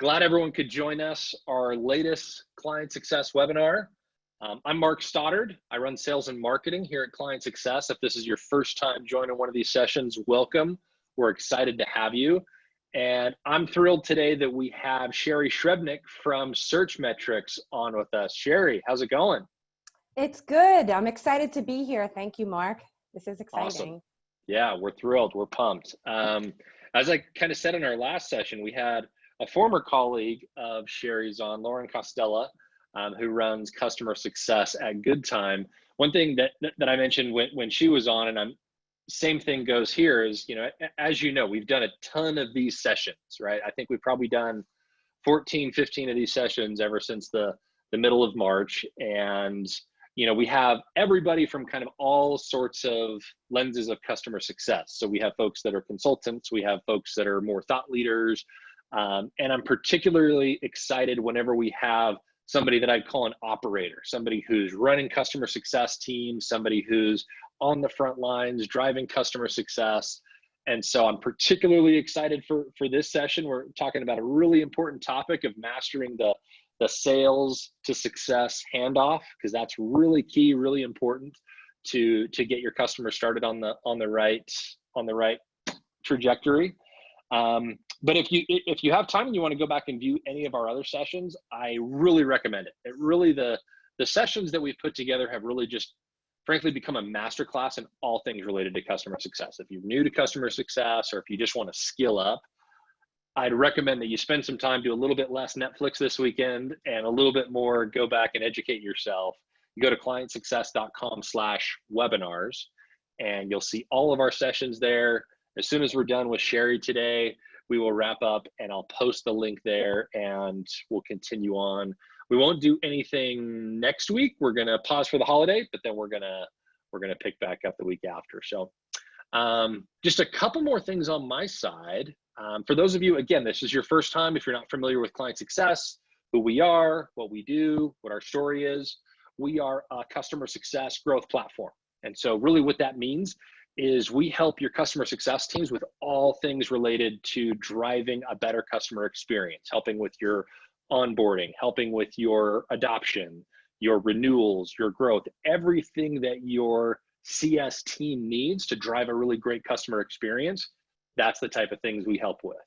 Glad everyone could join us, our latest Client Success webinar. I'm Mark Stoddard. I run sales and marketing here at Client Success. If this is your first time joining one of these sessions, welcome. We're excited to have you. And I'm thrilled today that we have Shari Srebnick from Searchmetrics on with us. Shari, how's it going? It's good. I'm excited to be here. Thank you, Mark. This is exciting. Awesome. Yeah, we're thrilled. We're pumped. As I kind of said in our last session, we had a former colleague of Shari's on, Lauren Costella, who runs customer success at Good Time. One thing that I mentioned when she was on, and same thing goes here, is, as you know, we've done a ton of these sessions, right? I think we've probably done 14, 15 of these sessions ever since the middle of March. And we have everybody from kind of all sorts of lenses of customer success. So we have folks that are consultants, we have folks that are more thought leaders, and I'm particularly excited whenever we have somebody that I'd call an operator, somebody who's running customer success teams, somebody who's on the front lines driving customer success. And so I'm particularly excited for this session. We're talking about a really important topic of mastering the sales to success handoff, because that's really key, really important to get your customers started on the right trajectory. But if you have time and you want to go back and view any of our other sessions, I really recommend it. It really, the sessions that we've put together have really just frankly become a masterclass in all things related to customer success. If you're new to customer success, or if you just want to skill up, I'd recommend that you spend some time, do a little bit less Netflix this weekend, and a little bit more go back and educate yourself. You go to clientsuccess.com/webinars, and you'll see all of our sessions there. As soon as we're done with Shari today, we will wrap up, and I'll post the link there, and we'll continue on. We won't do anything next week. We're gonna pause for the holiday, but then we're gonna pick back up the week after. So just a couple more things on my side. For those of you, again, this is your first time, if you're not familiar with Client Success, who we are, what we do, what our story is, we are a customer success growth platform. And so really what that means is we help your customer success teams with all things related to driving a better customer experience, helping with your onboarding, helping with your adoption, your renewals, your growth, everything that your CS team needs to drive a really great customer experience. That's the type of things we help with.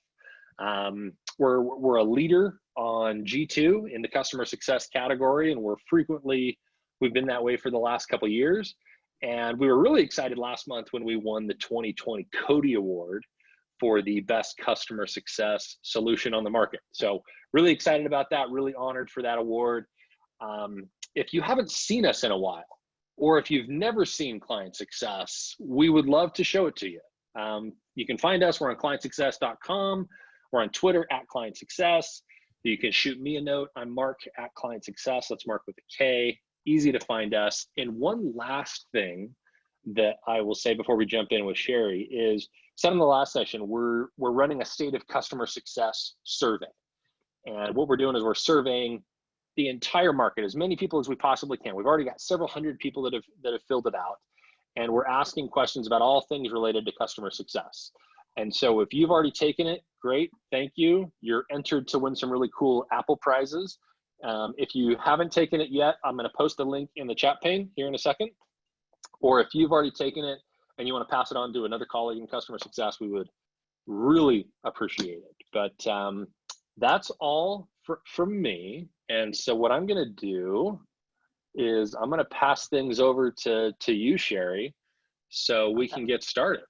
We're a leader on G2 in the customer success category, and we've been that way for the last couple of years. And we were really excited last month when we won the 2020 Cody Award for the best customer success solution on the market. So really excited about that, really honored for that award. If you haven't seen us in a while, or if you've never seen Client Success, we would love to show it to you. You can find us, we're on clientsuccess.com. We're on Twitter at Client Success. You can shoot me a note. I'm Mark at Client Success. That's Mark with a K. Easy to find us. And one last thing that I will say before we jump in with Shari is, said in the last session, we're running a state of customer success survey. And what we're doing is we're surveying the entire market, as many people as we possibly can. We've already got several hundred people that have filled it out. And we're asking questions about all things related to customer success. And so if you've already taken it, great, thank you. You're entered to win some really cool Apple prizes. If you haven't taken it yet, I'm gonna post the link in the chat pane here in a second. Or if you've already taken it and you wanna pass it on to another colleague in customer success, we would really appreciate it. But that's all from me. And so what I'm gonna do is I'm gonna pass things over to you, Shari, so we can get started.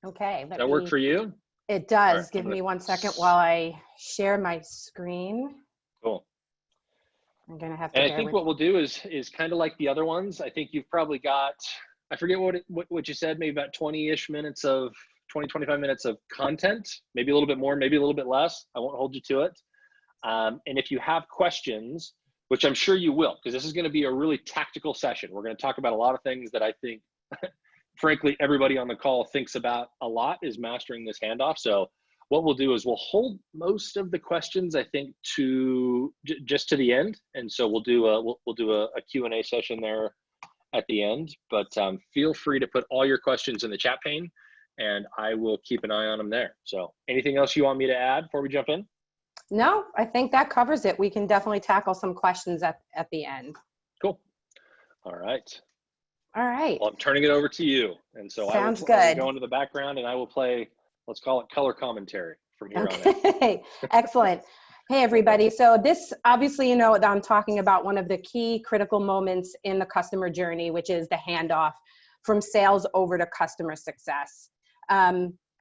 Okay. Does that work for you? It does. Right, give me 1 second while I share my screen. Cool. I'm gonna have to. And I think what we'll do is kind of like the other ones. I think you've probably got, I forget what you said, maybe about 25 minutes of content, maybe a little bit more, maybe a little bit less. I won't hold you to it. And if you have questions, which I'm sure you will, because this is going to be a really tactical session. We're going to talk about a lot of things that I think, frankly, everybody on the call thinks about a lot, is mastering this handoff. So what we'll do is we'll hold most of the questions, I think, to just to the end. And so we'll do a Q&A session there at the end. But feel free to put all your questions in the chat pane, and I will keep an eye on them there. So anything else you want me to add before we jump in? No, I think that covers it. We can definitely tackle some questions at the end. Cool. All right. All right. Well, I'm turning it over to you. And so I will Good. go into the background and I will play, let's call it color commentary from here on out. Okay, excellent. Hey, everybody. So this, obviously, you know, I'm talking about one of the key critical moments in the customer journey, which is the handoff from sales over to customer success.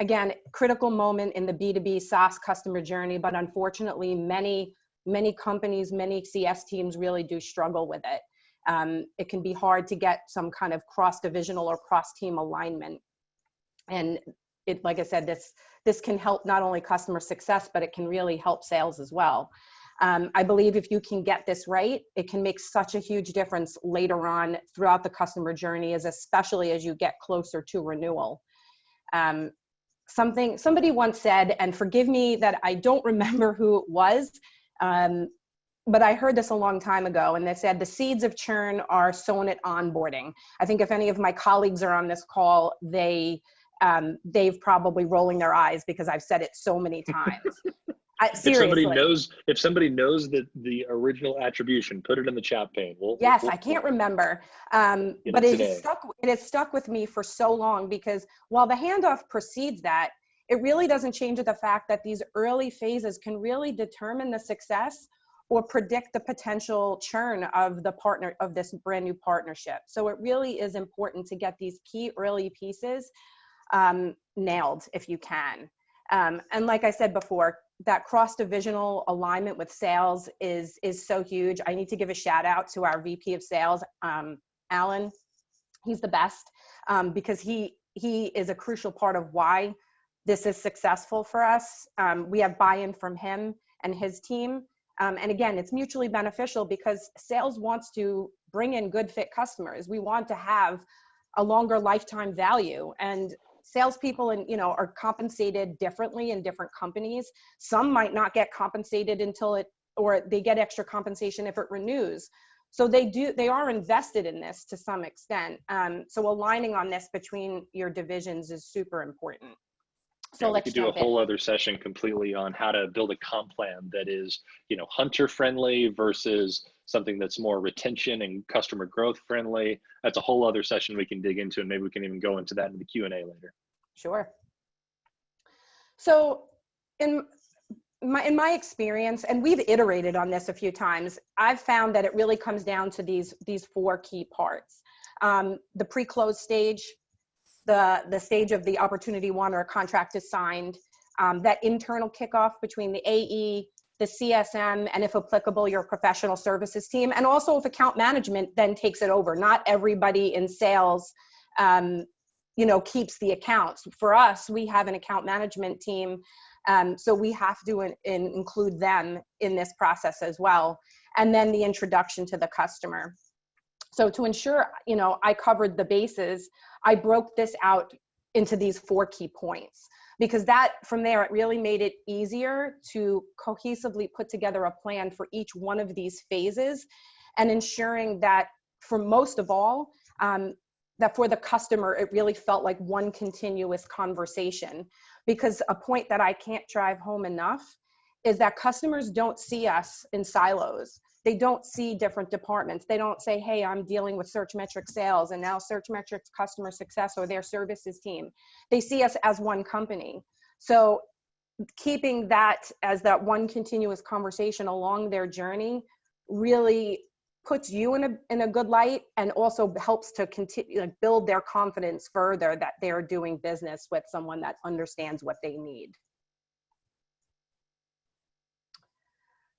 Again, critical moment in the B2B SaaS customer journey, but unfortunately, many companies, many CS teams really do struggle with it. It can be hard to get some kind of cross-divisional or cross-team alignment. And it, like I said, this can help not only customer success, but it can really help sales as well. I believe if you can get this right, it can make such a huge difference later on throughout the customer journey, especially as you get closer to renewal. Somebody once said, and forgive me that I don't remember who it was, but I heard this a long time ago, and they said the seeds of churn are sown at onboarding. I think if any of my colleagues are on this call, they've probably rolling their eyes because I've said it so many times. Seriously. If somebody knows the original attribution, put it in the chat pane. I can't remember, but it has stuck with me for so long, because while the handoff precedes that, it really doesn't change the fact that these early phases can really determine the success or predict the potential churn of this brand new partnership. So it really is important to get these key early pieces nailed if you can. And like I said before, that cross-divisional alignment with sales is so huge. I need to give a shout out to our VP of sales, Alan. He's the best, because he is a crucial part of why this is successful for us. We have buy-in from him and his team. And again, it's mutually beneficial because sales wants to bring in good fit customers. We want to have a longer lifetime value, and salespeople are compensated differently in different companies. Some might not get compensated or they get extra compensation if it renews. So they are invested in this to some extent. So aligning on this between your divisions is super important. So we could do a whole other session completely on how to build a comp plan that is, hunter friendly versus something that's more retention and customer growth friendly. That's a whole other session we can dig into, and maybe we can even go into that in the Q&A later. Sure. So in my experience, and we've iterated on this a few times, I've found that it really comes down to these four key parts. The pre-close stage, the stage of the opportunity won or a contract is signed, that internal kickoff between the AE, the CSM, and if applicable, your professional services team, and also if account management then takes it over. Not everybody in sales, keeps the accounts. For us, we have an account management team, so we have to include them in this process as well. And then the introduction to the customer. So to ensure, I covered the bases, I broke this out into these four key points, because from there, it really made it easier to cohesively put together a plan for each one of these phases, and ensuring that for most of all, that for the customer, it really felt like one continuous conversation. Because a point that I can't drive home enough is that customers don't see us in silos. They don't see different departments. They don't say, hey, I'm dealing with Searchmetrics sales and now Searchmetrics customer success or their services team. They see us as one company. So keeping that as that one continuous conversation along their journey really puts you in a good light, and also helps to continue build their confidence further that they're doing business with someone that understands what they need.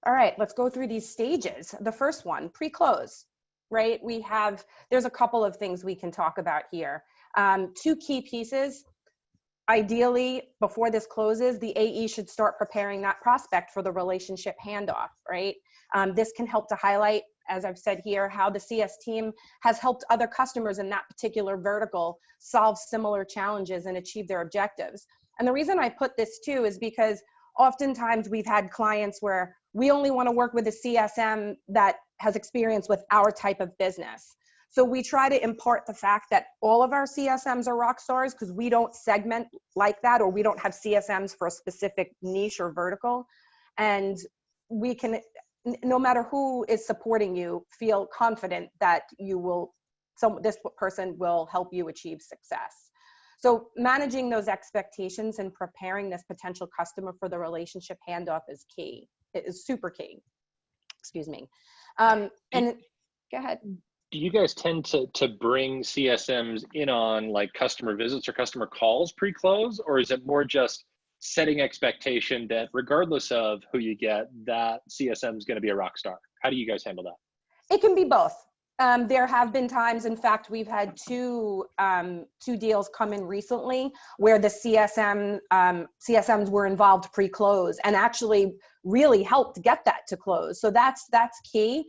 All right, let's go through these stages. The first one, pre-close, right? There's a couple of things we can talk about here. Two key pieces. Ideally, before this closes, the AE should start preparing that prospect for the relationship handoff, right? This can help to highlight, as I've said here, how the CS team has helped other customers in that particular vertical solve similar challenges and achieve their objectives. And the reason I put this too is because oftentimes we've had clients where we only want to work with a CSM that has experience with our type of business. So we try to impart the fact that all of our CSMs are rock stars, because we don't segment like that, or we don't have CSMs for a specific niche or vertical. And we can, no matter who is supporting you, feel confident that this person will help you achieve success. So managing those expectations and preparing this potential customer for the relationship handoff is key. It is super key. Excuse me. And go ahead. Do you guys tend to bring CSMs in on like customer visits or customer calls pre-close, or is it more just setting expectation that regardless of who you get, that CSM is going to be a rock star? How do you guys handle that? It can be both. There have been times, in fact, we've had two deals come in recently where the CSMs were involved pre-close and actually really helped get that to close. So that's key.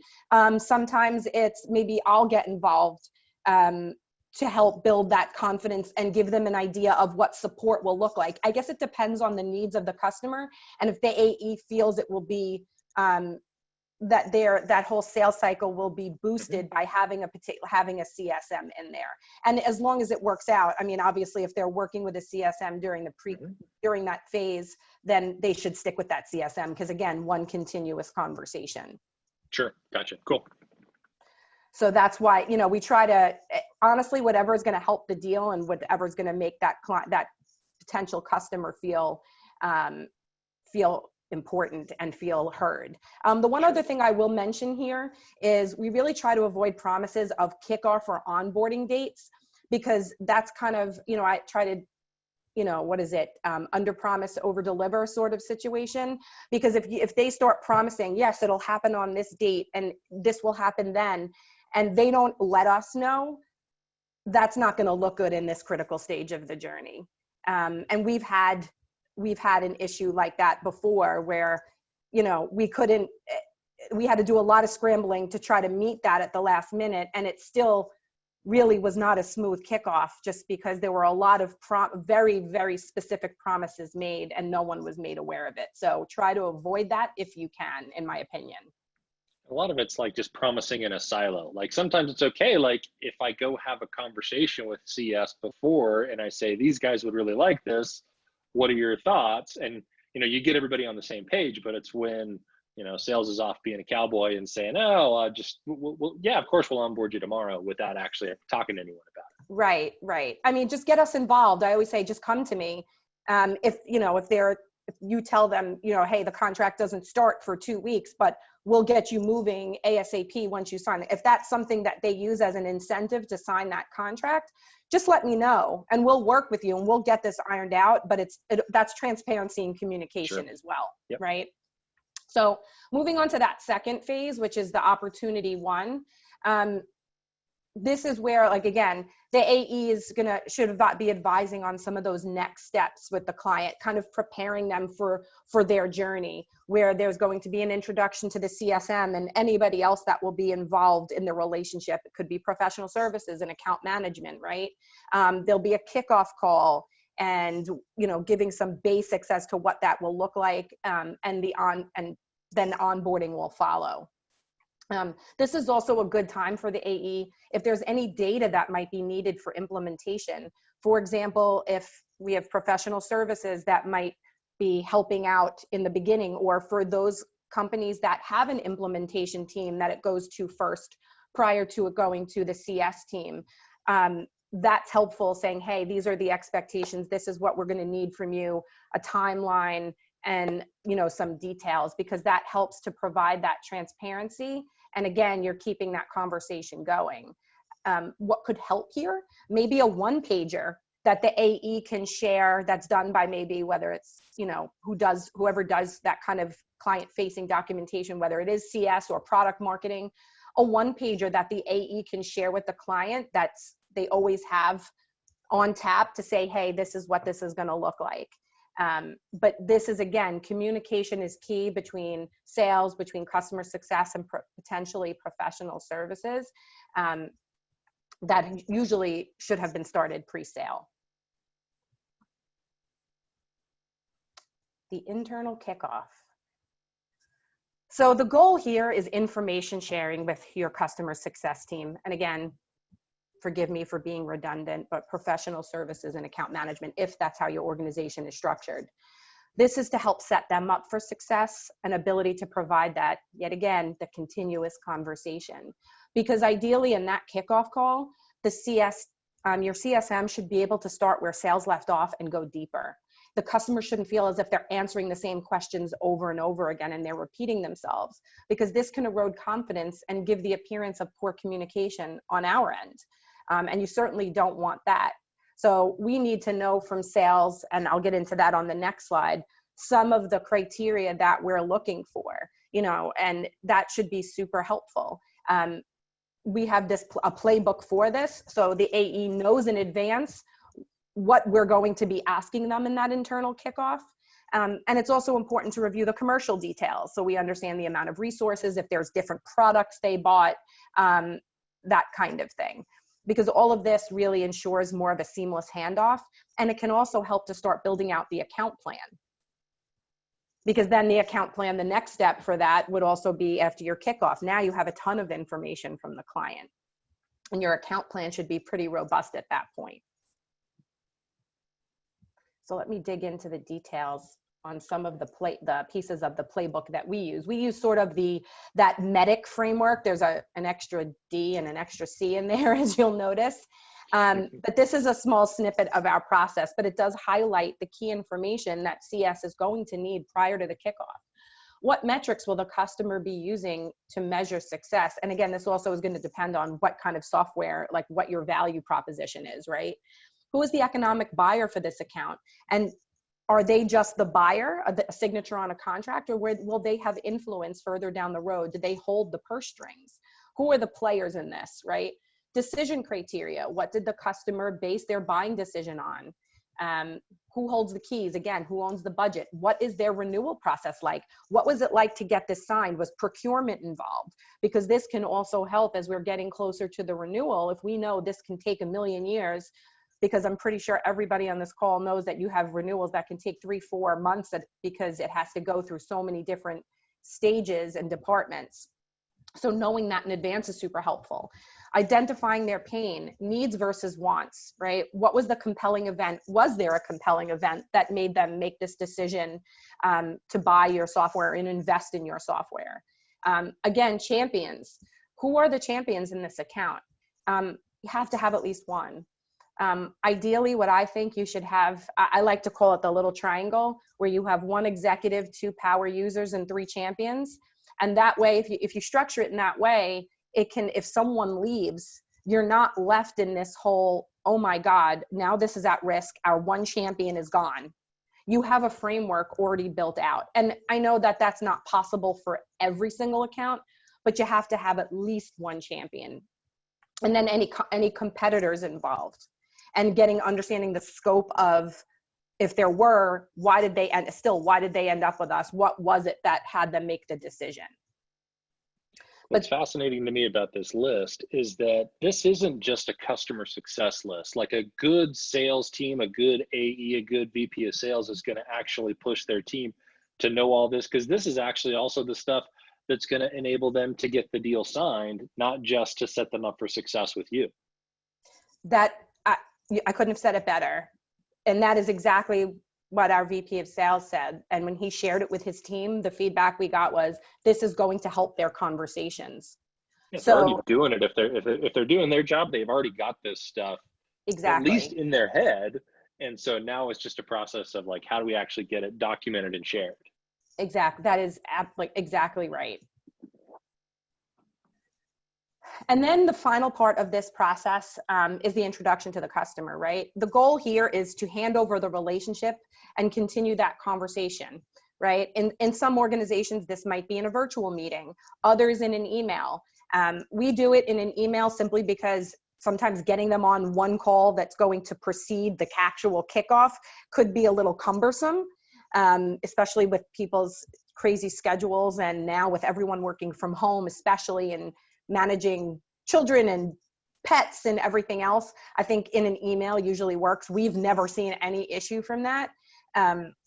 Sometimes it's maybe I'll get involved to help build that confidence and give them an idea of what support will look like. I guess it depends on the needs of the customer, and if the AE feels it will be that whole sales cycle will be boosted by having a CSM in there. And as long as it works out, I mean, obviously if they're working with a CSM during that phase, then they should stick with that CSM, because again, one continuous conversation. Sure, gotcha, cool. So that's why, we try to, honestly, whatever is going to help the deal and whatever is going to make that potential customer feel important and feel heard. The one other thing I will mention here is we really try to avoid promises of kickoff or onboarding dates, because that's kind of, I try to, under promise, over deliver sort of situation. Because if they start promising, yes, it'll happen on this date and this will happen then, and they don't let us know, that's not going to look good in this critical stage of the journey. And we've had an issue like that before where, we had to do a lot of scrambling to try to meet that at the last minute. And it still really was not a smooth kickoff, just because there were a lot of very, very specific promises made and no one was made aware of it. So try to avoid that if you can, in my opinion. A lot of it's like just promising in a silo. Like sometimes it's okay. Like if I go have a conversation with CS before and I say, these guys would really like this, what are your thoughts? And, you get everybody on the same page, but it's when, sales is off being a cowboy and saying, oh, yeah, of course we'll onboard you tomorrow, without actually talking to anyone about it. Right. I mean, just get us involved. I always say, just come to me. If you tell them, hey, the contract doesn't start for 2 weeks, but we'll get you moving ASAP once you sign it. If that's something that they use as an incentive to sign that contract, just let me know and we'll work with you and we'll get this ironed out. But that's transparency and communication as well, yep. Right? So moving on to that second phase, which is the opportunity one. This is where, like, again, the AE should be advising on some of those next steps with the client, kind of preparing them for their journey, where there's going to be an introduction to the CSM and anybody else that will be involved in the relationship. It could be professional services and account management, right? There'll be a kickoff call and, giving some basics as to what that will look like, and then onboarding will follow. This is also a good time for the AE if there's any data that might be needed for implementation. For example, if we have professional services that might be helping out in the beginning, or for those companies that have an implementation team that it goes to first prior to it going to the CS team. That's helpful, saying, hey, these are the expectations. This is what we're going to need from you, a timeline and, some details, because that helps to provide that transparency. And again, you're keeping that conversation going. What could help here? Maybe a one-pager that the AE can share that's done by maybe, whether it's, whoever does that kind of client-facing documentation, whether it is CS or product marketing, a one-pager that the AE can share with the client they always have on tap to say, hey, this is what this is going to look like. But this is, again, communication is key between sales, between customer success and potentially professional services, that usually should have been started pre-sale. The internal kickoff. So the goal here is information sharing with your customer success team. And again, forgive me for being redundant, but professional services and account management, if that's how your organization is structured. This is to help set them up for success, an ability to provide that, yet again, the continuous conversation. Because ideally in that kickoff call, your CSM should be able to start where sales left off and go deeper. The customer shouldn't feel as if they're answering the same questions over and over again and they're repeating themselves, because this can erode confidence and give the appearance of poor communication on our end. And you certainly don't want that. So we need to know from sales, and I'll get into that on the next slide, some of the criteria that we're looking for, and that should be super helpful. We have a playbook for this. So the AE knows in advance what we're going to be asking them in that internal kickoff. And it's also important to review the commercial details, so we understand the amount of resources, if there's different products they bought, that kind of thing. Because all of this really ensures more of a seamless handoff, and it can also help to start building out the account plan. Because then the account plan, the next step for that would also be after your kickoff. Now you have a ton of information from the client, and your account plan should be pretty robust at that point. So let me dig into the details on some of the pieces of the playbook that we use. We use sort of that MEDIC framework. There's an extra D and an extra C in there, as you'll notice. But this is a small snippet of our process, but it does highlight the key information that CS is going to need prior to the kickoff. What metrics will the customer be using to measure success? And again, this also is going to depend on what kind of software, like what your value proposition is, right? Who is the economic buyer for this account? And are they just the buyer, a signature on a contract, or will they have influence further down the road? Do they hold the purse strings? Who are the players in this, right? Decision criteria. What did the customer base their buying decision on? Who holds the keys? Again, who owns the budget? What is their renewal process like? What was it like to get this signed? Was procurement involved? Because this can also help as we're getting closer to the renewal. If we know this can take 1,000,000 years, because I'm pretty sure everybody on this call knows that you have renewals that can take 3-4 months because it has to go through so many different stages and departments. So knowing that in advance is super helpful. Identifying their pain, needs versus wants, right? What was the compelling event? Was there a compelling event that made them make this decision to buy your software and invest in your software? Again, champions. Who are the champions in this account? You have to have at least one. Ideally, what I think you should have, I like to call it the little triangle, where you have 1 executive, 2 power users, and 3 champions. And that way, if you structure it in that way, it can, if someone leaves, you're not left in this whole, oh my God, now this is at risk, our 1 champion is gone. You have a framework already built out. And I know that that's not possible for every single account, but you have to have at least 1 champion. And then any competitors involved. And understanding the scope of, if there were, why did they end up with us? What was it that had them make the decision? What's fascinating to me about this list is that this isn't just a customer success list. Like a good sales team, a good AE, a good VP of sales is going to actually push their team to know all this, because this is actually also the stuff that's going to enable them to get the deal signed, not just to set them up for success with you. That I couldn't have said it better. And that is exactly what our VP of sales said. And when he shared it with his team, the feedback we got was, this is going to help their conversations. If they're already doing it, if they're doing their job, they've already got this stuff exactly, at least in their head. And so now it's just a process of like, how do we actually get it documented and shared? Exactly. That is exactly right. And then the final part of this process is the introduction to the customer, right? The goal here is to hand over the relationship and continue that conversation, right? In some organizations, this might be in a virtual meeting, others in an email. We do it in an email simply because sometimes getting them on one call that's going to precede the actual kickoff could be a little cumbersome, especially with people's crazy schedules. And now with everyone working from home, especially in managing children and pets and everything else, I think in an email usually works. We've never seen any issue from that.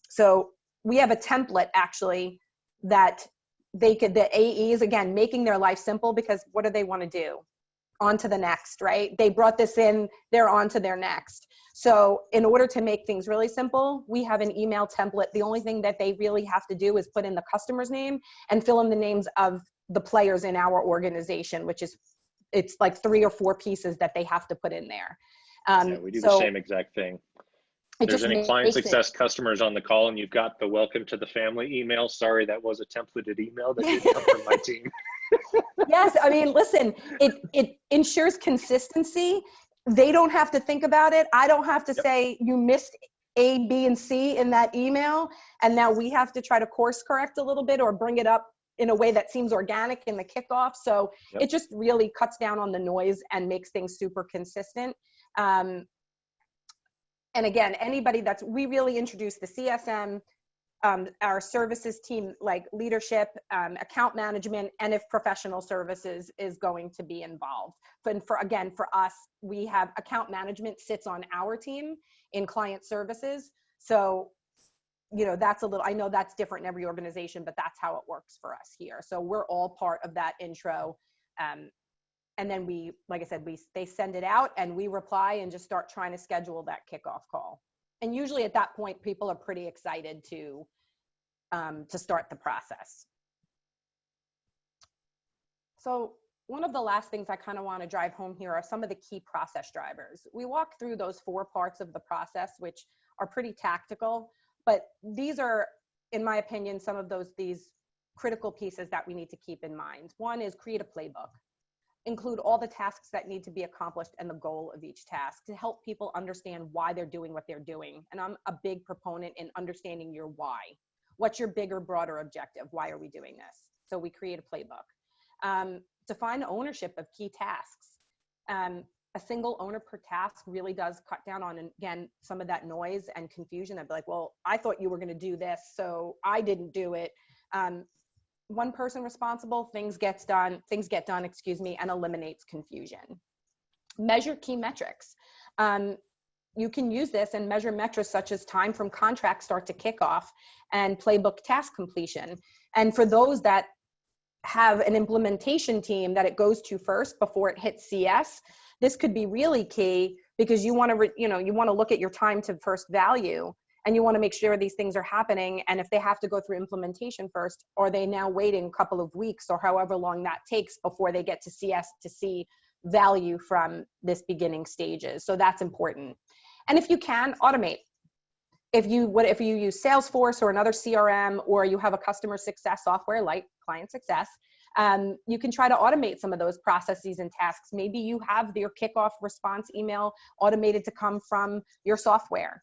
So we have a template actually that the AEs, again, making their life simple, because what do they want to do? on to the next, right? They brought this in, they're on to their next. So in order to make things really simple, we have an email template. The only thing that they really have to do is put in the customer's name and fill in the names of the players in our organization, which is, it's like 3 or 4 pieces that they have to put in there. Yeah, we do the same exact thing. If there's any client success customers on the call and you've got the welcome to the family email, sorry, that was a templated email that didn't come from my team. Yes, I mean, listen, it ensures consistency. They don't have to think about it. I don't have to say you missed A, B, and C in that email, and now we have to try to course correct a little bit or bring it up in a way that seems organic in the kickoff. So it just really cuts down on the noise and makes things super consistent. And again, anybody we really introduce the CSM, our services team, like leadership, account management, and if professional services is going to be involved. But for us, we have account management sits on our team in client services. So, you know, that's a little, I know that's different in every organization, but that's how it works for us here. So we're all part of that intro. And then we, like I said, they send it out and we reply and just start trying to schedule that kickoff call. And usually at that point, people are pretty excited to start the process. So one of the last things I kind of want to drive home here are some of the key process drivers. We walked through those 4 parts of the process, which are pretty tactical, but these are, in my opinion, some of these critical pieces that we need to keep in mind. One is create a playbook. Include all the tasks that need to be accomplished and the goal of each task to help people understand why they're doing what they're doing. And I'm a big proponent in understanding your why. What's your bigger, broader objective? Why are we doing this? So we create a playbook. Define ownership of key tasks. A single owner per task really does cut down on, again, some of that noise and confusion. I'd be like, well, I thought you were going to do this, so I didn't do it. One person responsible, things get done, and eliminates confusion. Measure key metrics. You can use this and measure metrics such as time from contract start to kickoff and playbook task completion. And for those that have an implementation team that it goes to first before it hits CS, this could be really key because you want to look at your time to first value. And you want to make sure these things are happening. And if they have to go through implementation first, are they now waiting a couple of weeks or however long that takes before they get to CS to see value from this beginning stages? So that's important. And if you can, automate. If you use Salesforce or another CRM, or you have a customer success software like Client Success, you can try to automate some of those processes and tasks. Maybe you have your kickoff response email automated to come from your software.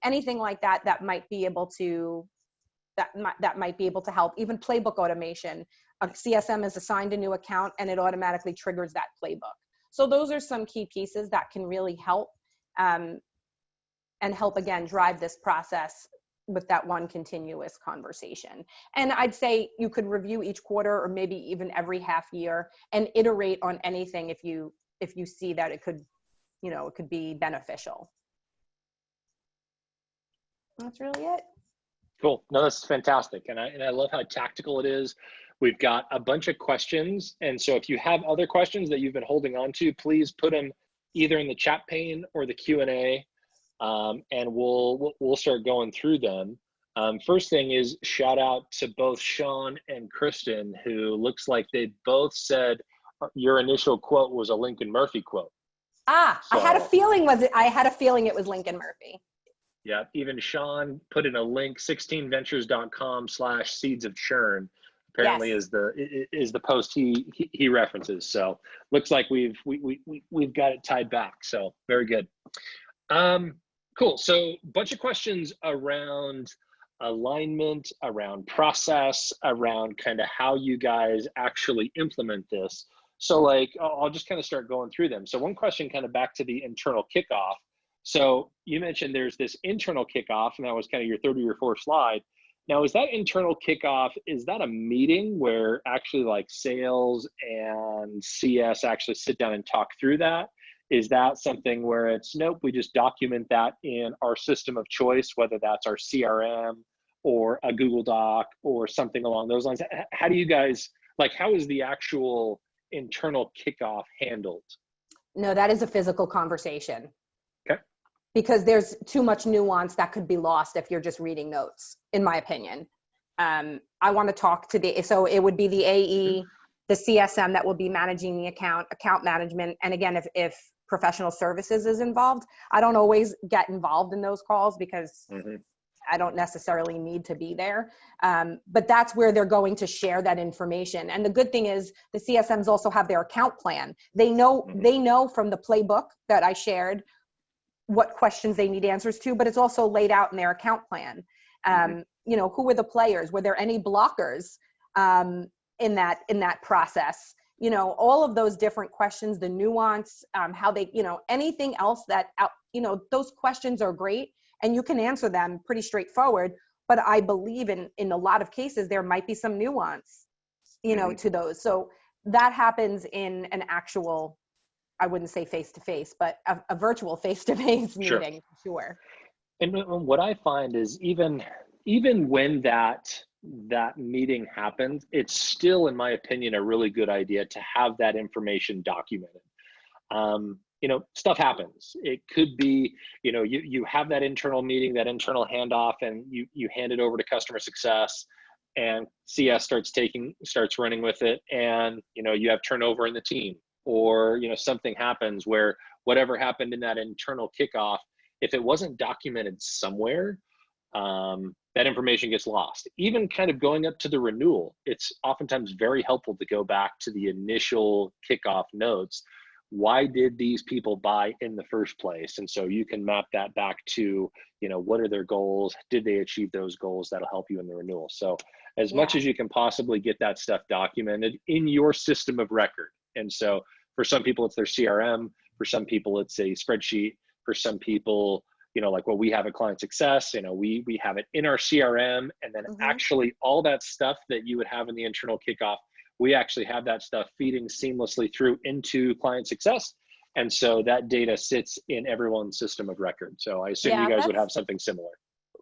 Anything like that might be able to help. Even playbook automation. A CSM is assigned a new account and it automatically triggers that playbook. So those are some key pieces that can really help and help, again, drive this process with that one continuous conversation. And I'd say you could review each quarter or maybe even every half year and iterate on anything if you see that it could be beneficial. That's really it. Cool. No, that's fantastic. And I love how tactical it is. We've got a bunch of questions. And so if you have other questions that you've been holding on to, please put them either in the chat pane or the Q&A, and we'll start going through them. First thing is shout out to both Sean and Kristen, who looks like they both said your initial quote was a Lincoln Murphy quote. So, I had a feeling it was Lincoln Murphy. Yeah, even Sean put in a link, 16ventures.com/seeds of churn. Apparently, is the post he references. So looks like we've got it tied back. So very good. Cool. So bunch of questions around alignment, around process, around kind of how you guys actually implement this. So like I'll just kind of start going through them. So one question kind of back to the internal kickoff. So you mentioned there's this internal kickoff, and that was kind of your third or your fourth slide. Now, is that internal kickoff, is that a meeting where actually like sales and CS actually sit down and talk through that? Is that something where it's, nope, we just document that in our system of choice, whether that's our CRM or a Google Doc or something along those lines? How do you guys, like, how is the actual internal kickoff handled? No, that is a physical conversation. Okay. Because there's too much nuance that could be lost if you're just reading notes, in my opinion. I want to talk to so it would be the AE, the CSM that will be managing the account management. And again, if professional services is involved, I don't always get involved in those calls because I don't necessarily need to be there. But that's where they're going to share that information. And the good thing is the CSMs also have their account plan. They know from the playbook that I shared what questions they need answers to, but it's also laid out in their account plan. You know, who were the players? Were there any blockers in that process? You know, all of those different questions, the nuance, how they, you know, anything else that, you know, those questions are great and you can answer them pretty straightforward. But I believe in a lot of cases, there might be some nuance, you know, to those. So that happens in an actual, I wouldn't say face-to-face, but a virtual face-to-face meeting, sure. And what I find is even when that meeting happens, it's still, in my opinion, a really good idea to have that information documented. You know, stuff happens. It could be, you know, you have that internal meeting, that internal handoff, and you hand it over to customer success, and CS starts running with it, and you know, you have turnover in the team, or you know, something happens where whatever happened in that internal kickoff, if it wasn't documented somewhere, that information gets lost. Even kind of going up to the renewal, it's oftentimes very helpful to go back to the initial kickoff notes. Why did these people buy in the first place? And so you can map that back to, you know, what are their goals? Did they achieve those goals? That'll help you in the renewal. So as much as you can possibly get that stuff documented in your system of record. And so for some people, it's their CRM. For some people, it's a spreadsheet. For some people, you know, like what we have at Client Success, you know, we have it in our CRM, and then actually all that stuff that you would have in the internal kickoff, we actually have that stuff feeding seamlessly through into Client Success. And so that data sits in everyone's system of record. So I assume you guys would have something similar.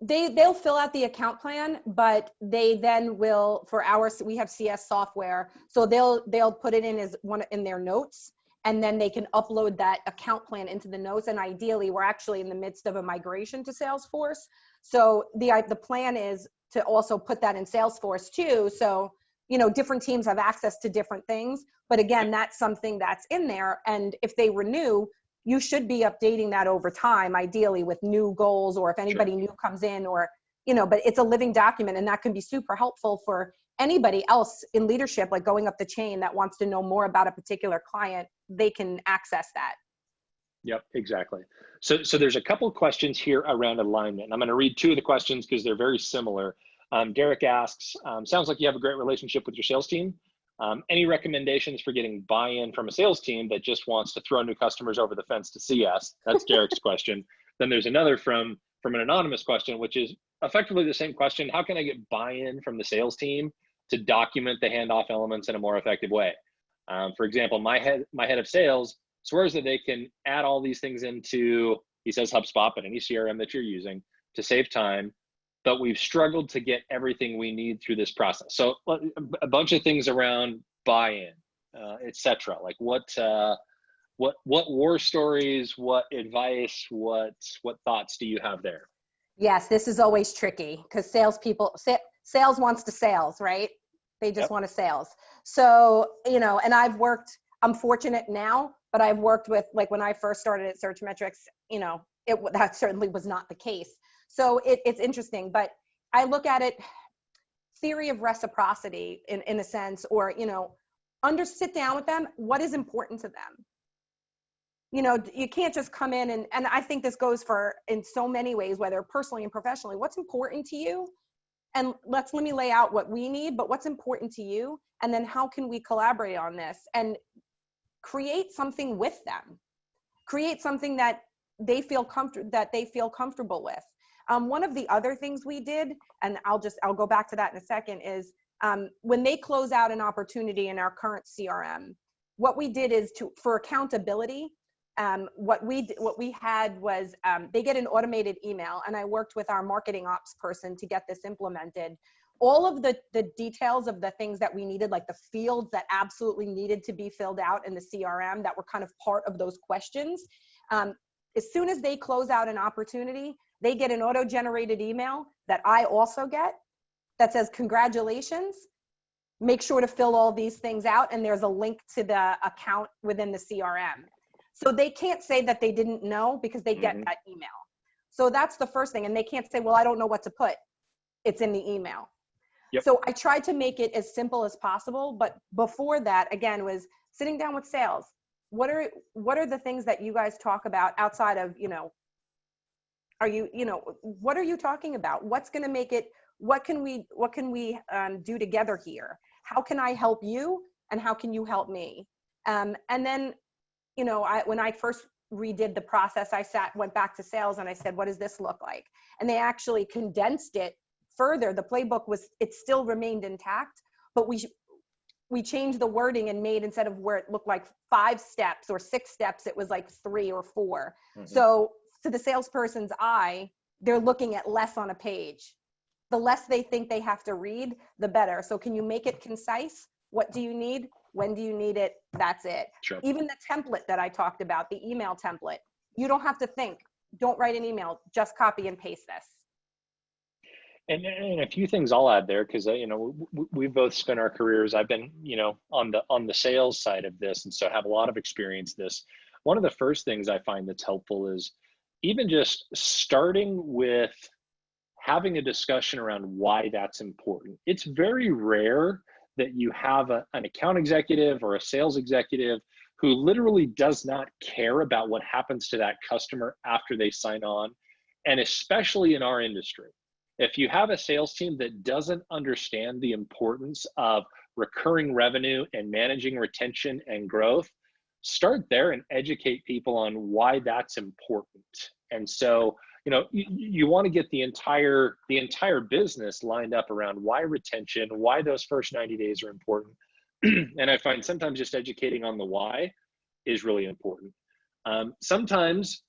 They'll fill out the account plan, but they then will, for ours, we have CS software. So they'll put it in as one in their notes, and then they can upload that account plan into the notes. And ideally, we're actually in the midst of a migration to Salesforce. So the plan is to also put that in Salesforce too. So, you know, different teams have access to different things, but again, that's something that's in there. And if they renew, you should be updating that over time, ideally with new goals, or if anybody new comes in, or, you know, but it's a living document, and that can be super helpful for anybody else in leadership, like going up the chain that wants to know more about a particular client. They can access that. Yep, exactly. So there's a couple of questions here around alignment. I'm going to read two of the questions because they're very similar. Derek asks, sounds like you have a great relationship with your sales team. Any recommendations for getting buy-in from a sales team that just wants to throw new customers over the fence to CS? That's Derek's question. Then there's another from an anonymous question, which is effectively the same question. How can I get buy-in from the sales team to document the handoff elements in a more effective way? For example, my head of sales swears that they can add all these things into, he says HubSpot, but any CRM that you're using to save time, but we've struggled to get everything we need through this process. So a bunch of things around buy-in, etc. Like what war stories, what advice, what thoughts do you have there? Yes, this is always tricky because sales wants to sales, right? They just want to sales. So, you know, and I'm fortunate now, but I've worked with, like when I first started at Searchmetrics, you know, that certainly was not the case. So it's interesting, but I look at it, theory of reciprocity in a sense, or, you know, sit down with them. What is important to them? You know, you can't just come in and I think this goes for in so many ways, whether personally and professionally. What's important to you? And let me lay out what we need, but what's important to you? And then how can we collaborate on this and create something with them? Create something that they feel comfortable with. One of the other things we did, and I'll go back to that in a second, is when they close out an opportunity in our current CRM, what we did is for accountability, what we had was they get an automated email, and I worked with our marketing ops person to get this implemented, all of the details of the things that we needed, like the fields that absolutely needed to be filled out in the CRM that were kind of part of those questions. As soon as they close out an opportunity, they get an auto-generated email that I also get that says, congratulations, make sure to fill all these things out. And there's a link to the account within the CRM. So they can't say that they didn't know because they get that email. So that's the first thing. And they can't say, well, I don't know what to put. It's in the email. Yep. So I tried to make it as simple as possible. But before that, again, was sitting down with sales. What are the things that you guys talk about outside of, what are you talking about? What's going to make it, what can we do together here? How can I help you? And how can you help me? And then, when I first redid the process, I went back to sales and I said, what does this look like? And they actually condensed it further. The playbook it still remained intact, but we changed the wording and made, instead of where it looked like 5 steps or 6 steps, it was like 3 or 4. So to the salesperson's eye, they're looking at less on a page. The less they think they have to read, the better. So can you make it concise? What do you need? When do you need it? That's it. Sure. Even the template that I talked about, the email template, you don't have to think. Don't write an email, just copy and paste this. And a few things I'll add there, because we've both spent our careers. I've been on the sales side of this, and so have a lot of experience this. One of the first things I find that's helpful is even just starting with having a discussion around why that's important. It's very rare that you have an account executive or a sales executive who literally does not care about what happens to that customer after they sign on, and especially in our industry. If you have a sales team that doesn't understand the importance of recurring revenue and managing retention and growth, start there and educate people on why that's important. And so, you want to get the entire business lined up around why retention, why those first 90 days are important. And I find sometimes just educating on the why is really important. Sometimes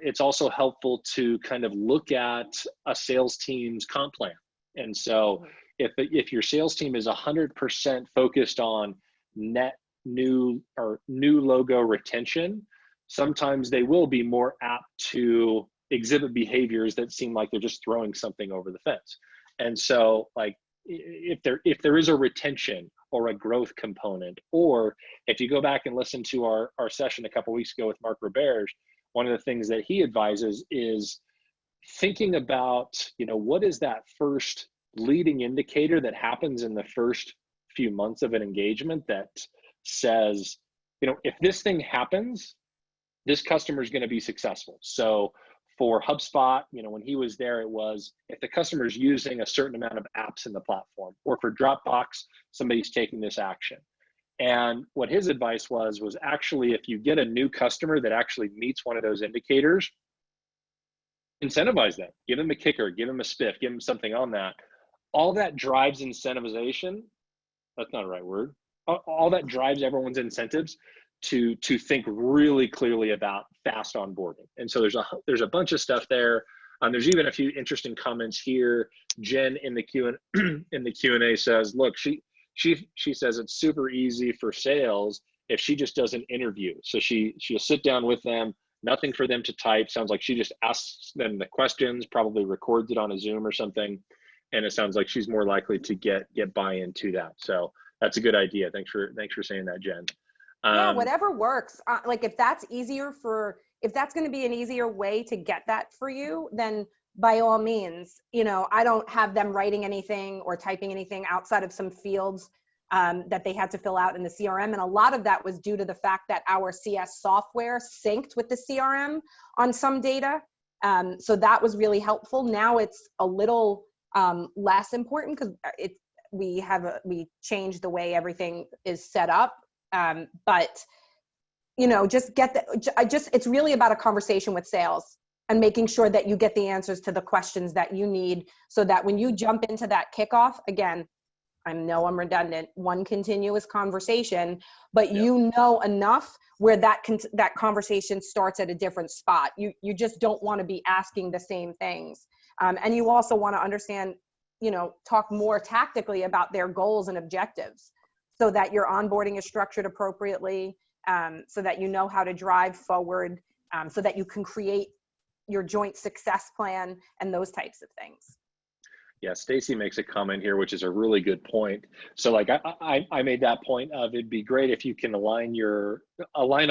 it's also helpful to kind of look at a sales team's comp plan. And so if your sales team is 100% focused on net new logo retention, sometimes they will be more apt to exhibit behaviors that seem like they're just throwing something over the fence. And so, like, if there is a retention or a growth component, or if you go back and listen to our session a couple of weeks ago with Mark Roberge, one of the things that he advises is thinking about, what is that first leading indicator that happens in the first few months of an engagement that says, if this thing happens, this customer is going to be successful. So for HubSpot, when he was there, it was if the customer is using a certain amount of apps in the platform, or for Dropbox, somebody's taking this action. And what his advice was actually, if you get a new customer that actually meets one of those indicators, incentivize them, give them a kicker, give them a spiff, give them something on that. All that drives incentivization. That's not the right word. All that drives everyone's incentives to think really clearly about fast onboarding. And so there's a bunch of stuff there. There's even a few interesting comments here. Jen in the Q&A says, look, she says it's super easy for sales if she just does an interview. So she'll sit down with them, nothing for them to type. Sounds like she just asks them the questions, probably records it on a Zoom or something. And it sounds like she's more likely to get buy-in to that. So that's a good idea. Thanks for saying that, Jen. Yeah, whatever works. Like if that's going to be an easier way to get that for you, then by all means, I don't have them writing anything or typing anything outside of some fields that they had to fill out in the CRM. And a lot of that was due to the fact that our CS software synced with the CRM on some data. So that was really helpful. Now it's a little less important because we changed the way everything is set up. But just it's really about a conversation with sales and making sure that you get the answers to the questions that you need, so that when you jump into that kickoff, again, I know I'm redundant, one continuous conversation, but you know enough where that conversation starts at a different spot. You just don't want to be asking the same things. And you also want to understand, talk more tactically about their goals and objectives, so that your onboarding is structured appropriately, so that you know how to drive forward, so that you can create your joint success plan and those types of things. Yeah, Stacy makes a comment here, which is a really good point. So like I made that point of it'd be great if you can align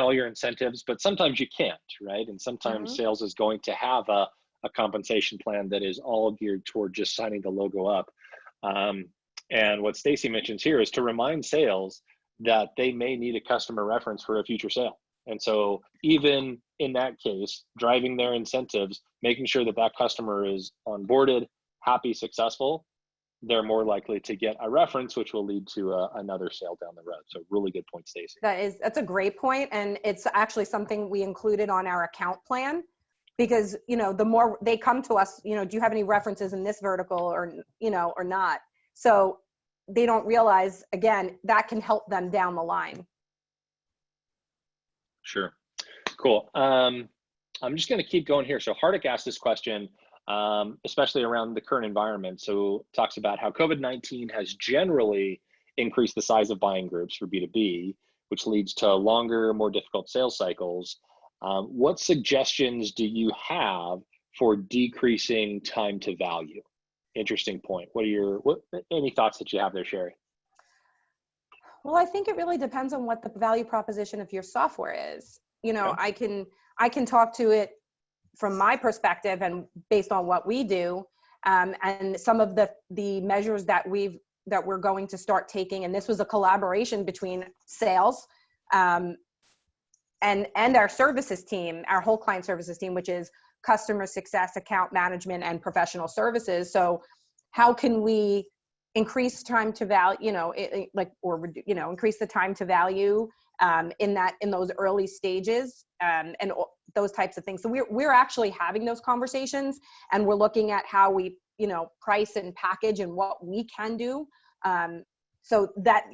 all your incentives, but sometimes you can't, right? And sometimes sales is going to have a compensation plan that is all geared toward just signing the logo up. And what Stacy mentions here is to remind sales that they may need a customer reference for a future sale. And so even in that case, driving their incentives, making sure that that customer is onboarded, happy, successful, they're more likely to get a reference, which will lead to another sale down the road. So really good point, Stacy. That's a great point. And it's actually something we included on our account plan, because, the more they come to us, do you have any references in this vertical or not? So they don't realize, again, that can help them down the line. Sure. Cool. I'm just going to keep going here. So Hardik asked this question, especially around the current environment. So talks about how COVID-19 has generally increased the size of buying groups for B2B, which leads to longer, more difficult sales cycles. What suggestions do you have for decreasing time to value? Interesting point. Any thoughts that you have there, Shari? Well, I think it really depends on what the value proposition of your software is. Okay. I can talk to it from my perspective and based on what we do, and some of the measures that we're going to start taking. And this was a collaboration between sales and our services team, our whole client services team, which is customer success, account management, and professional services. So how can we increase time to value, increase the time to value in those early stages, and those types of things. So we're actually having those conversations, and we're looking at how we, price and package and what we can do. So that,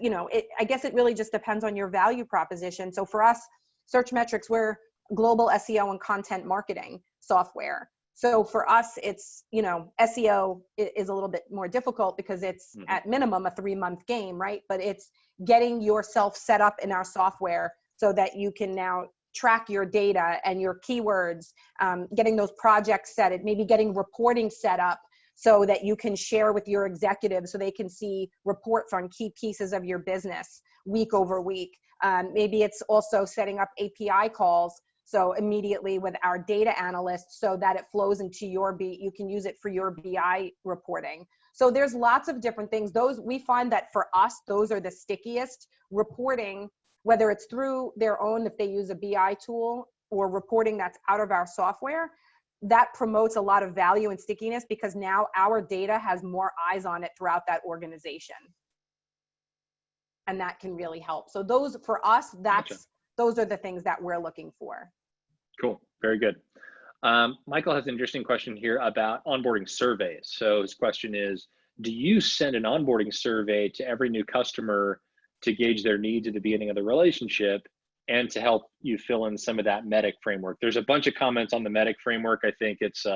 I guess it really just depends on your value proposition. So for us, Searchmetrics, we're global SEO and content marketing software. So for us, it's, SEO is a little bit more difficult because it's at minimum a 3-month game, right? But it's getting yourself set up in our software so that you can now track your data and your keywords, getting those projects set, maybe getting reporting set up so that you can share with your executives so they can see reports on key pieces of your business week over week. Maybe it's also setting up API calls, so immediately with our data analysts, so that it flows into you can use it for your BI reporting. So there's lots of different things. Those, we find that for us, those are the stickiest reporting, whether it's through their own, if they use a BI tool, or reporting that's out of our software. That promotes a lot of value and stickiness because now our data has more eyes on it throughout that organization. And that can really help. So those, for us, those are the things that we're looking for. Cool, very good. Michael has an interesting question here about onboarding surveys. So his question is, do you send an onboarding survey to every new customer to gauge their needs at the beginning of the relationship and to help you fill in some of that MEDDIC framework? There's a bunch of comments on the MEDDIC framework. I think it's,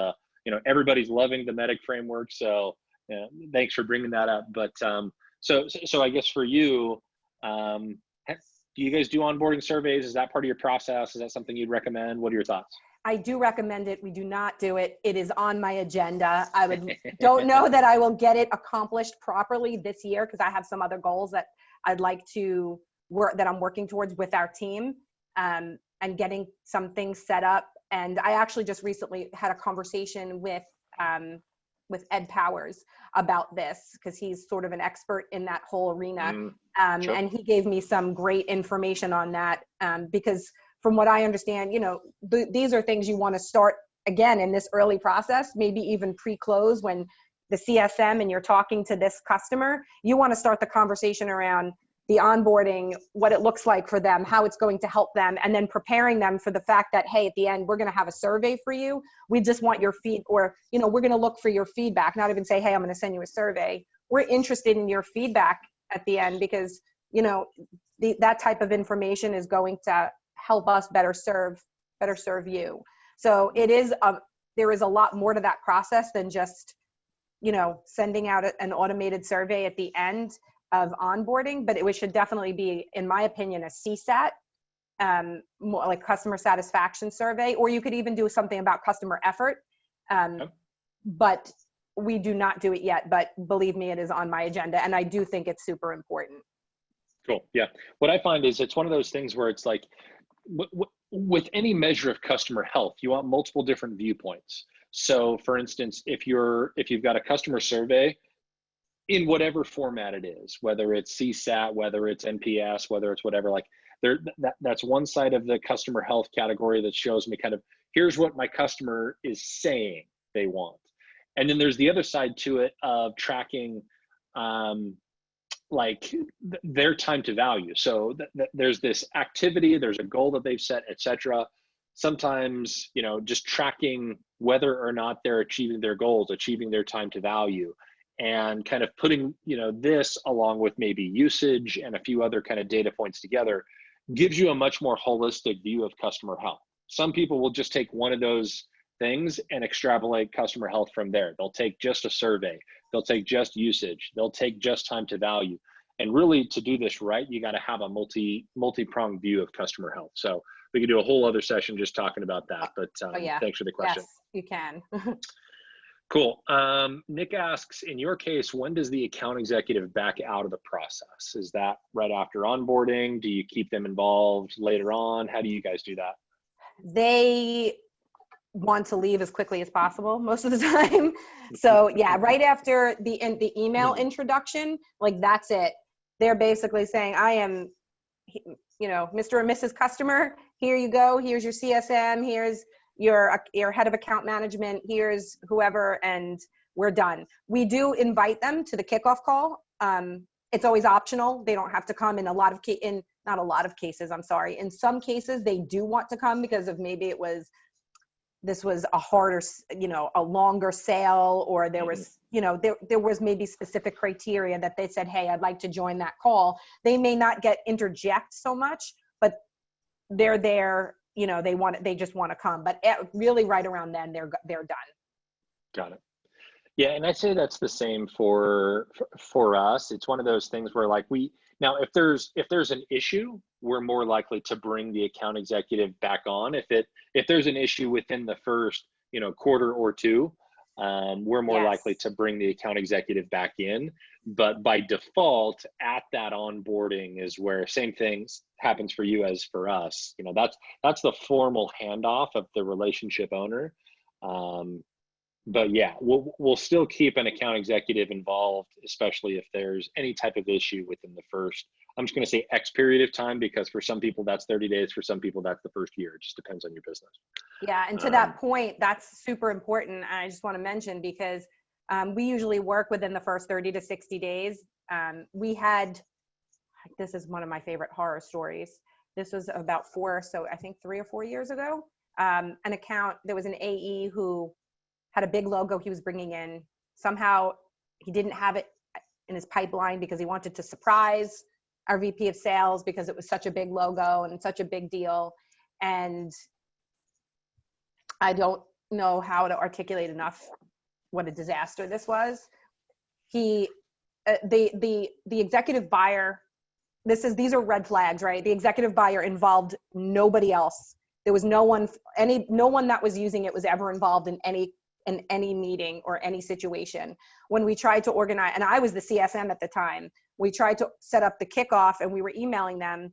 everybody's loving the MEDDIC framework. So thanks for bringing that up. But so I guess for you, do you guys do onboarding surveys? Is that part of your process? Is that something you'd recommend? What are your thoughts? I do recommend it. We do not do it. It is on my agenda. Don't know that I will get it accomplished properly this year because I have some other goals that I'd like to work, that I'm working towards with our team, and getting some things set up. And I actually just recently had a conversation with Ed Powers about this because he's sort of an expert in that whole arena. Sure. And he gave me some great information on that, because from what I understand, these are things you want to start again in this early process, maybe even pre-close when the CSM and you're talking to this customer. You want to start the conversation around the onboarding, what it looks like for them, how it's going to help them, and then preparing them for the fact that, hey, at the end, we're going to have a survey for you. We just want your we're going to look for your feedback, not even say, hey, I'm going to send you a survey. We're interested in your feedback at the end because, that type of information is going to help us better serve you. So it is, there is a lot more to that process than just sending out an automated survey at the end of onboarding, but it should definitely be, in my opinion, a CSAT, more like customer satisfaction survey, or you could even do something about customer effort. But we do not do it yet, but believe me, it is on my agenda. And I do think it's super important. Cool. Yeah. What I find is it's one of those things where it's like, with any measure of customer health, you want multiple different viewpoints. So for instance, if you've got a customer survey in whatever format it is, whether it's CSAT, whether it's NPS, whether it's whatever, like that's one side of the customer health category that shows me kind of, here's what my customer is saying they want. And then there's the other side to it of tracking like their time to value. So there's this activity, there's a goal that they've set, etc. Sometimes, just tracking whether or not they're achieving their goals, achieving their time to value, and kind of putting, this along with maybe usage and a few other kind of data points together gives you a much more holistic view of customer health. Some people will just take one of those things and extrapolate customer health from there. They'll take just a survey, they'll take just usage, they'll take just time to value. And really, to do this right, you got to have a multi-pronged view of customer health. So we could do a whole other session just talking about that, but thanks for the question. Yes, you can. Cool. Nick asks, in your case, when does the account executive back out of the process? Is that right after onboarding? Do you keep them involved later on? How do you guys do that? They want to leave as quickly as possible most of the time. So yeah, right after the email introduction, like that's it. They're basically saying, I am, Mr. or Mrs. Customer, here you go. Here's your CSM. Here's your head of account management. Here's whoever, and we're done. We do invite them to the kickoff call. It's always optional. They don't have to come. In not a lot of cases, I'm sorry. In some cases, they do want to come because of maybe this was a harder, a longer sale, or there was, there was maybe specific criteria that they said, hey, I'd like to join that call. They may not interject so much, but they're there, they just want to come. But really right around then they're done. Got it. Yeah, and I'd say that's the same for us. It's one of those things where like now if there's an issue, we're more likely to bring the account executive back on. If there's an issue within the first quarter or two, we're more likely to bring the account executive back in. But by default, at that onboarding is where same things happens for you as for us. That's the formal handoff of the relationship owner. But yeah, we'll still keep an account executive involved, especially if there's any type of issue within the first, I'm just going to say X period of time, because for some people that's 30 days, for some people that's the first year. It just depends on your business. Yeah, and to that point, that's super important. And I just want to mention, because we usually work within the first 30 to 60 days. This is one of my favorite horror stories. This was about 3 or 4 years ago. An account, there was an AE who had a big logo he was bringing in. Somehow he didn't have it in his pipeline because he wanted to surprise our VP of sales because it was such a big logo and such a big deal. And I don't know how to articulate enough what a disaster this was. The executive buyer, these are red flags, right? The executive buyer involved nobody else. There was no one that was using it was ever involved in any meeting or any situation. When we tried to organize, and I was the CSM at the time, we tried to set up the kickoff and we were emailing them.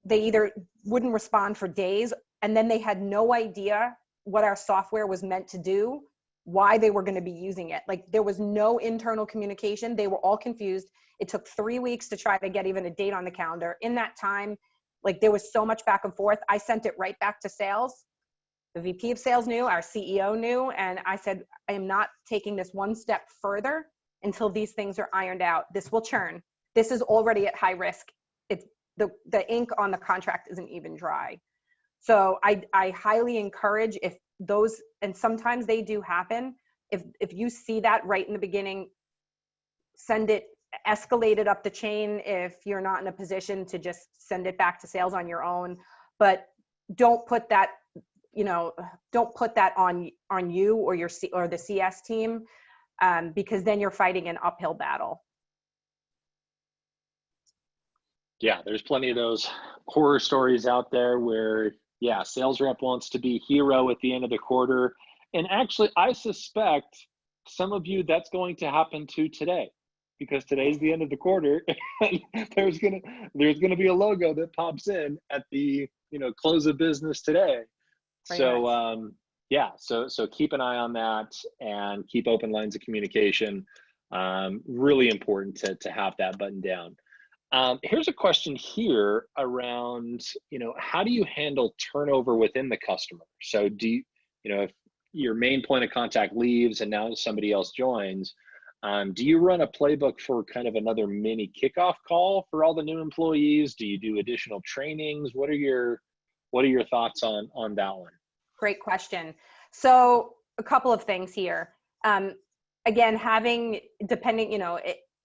They either wouldn't respond for days, and then they had no idea what our software was meant to do, why they were going to be using it. Like, there was no internal communication. They were all confused. It took 3 weeks to try to get even a date on the calendar. In that time, like, there was so much back and forth. I sent it right back to sales. The VP of sales knew, our CEO knew, and I said, I am not taking this one step further until these things are ironed out. This will churn. This is already at high risk. It's the ink on the contract isn't even dry. So I highly encourage, if those, and sometimes they do happen, if you see that right in the beginning, send it, escalate it up the chain if you're not in a position to just send it back to sales on your own. But don't put that, don't put that on you or the CS team. because then you're fighting an uphill battle. Yeah, there's plenty of those horror stories out there where, yeah, sales rep wants to be hero at the end of the quarter. And actually, I suspect some of you that's going to happen to today, because today's the end of the quarter. there's gonna be a logo that pops in at the close of business today. So yeah, so keep an eye on that and keep open lines of communication. Really important to have that button down. Here's a question here around, how do you handle turnover within the customer? So do you, if your main point of contact leaves and now somebody else joins, do you run a playbook for kind of another mini kickoff call for all the new employees? Do you do additional trainings? What are your thoughts on that one? Great question. So a couple of things here. Again,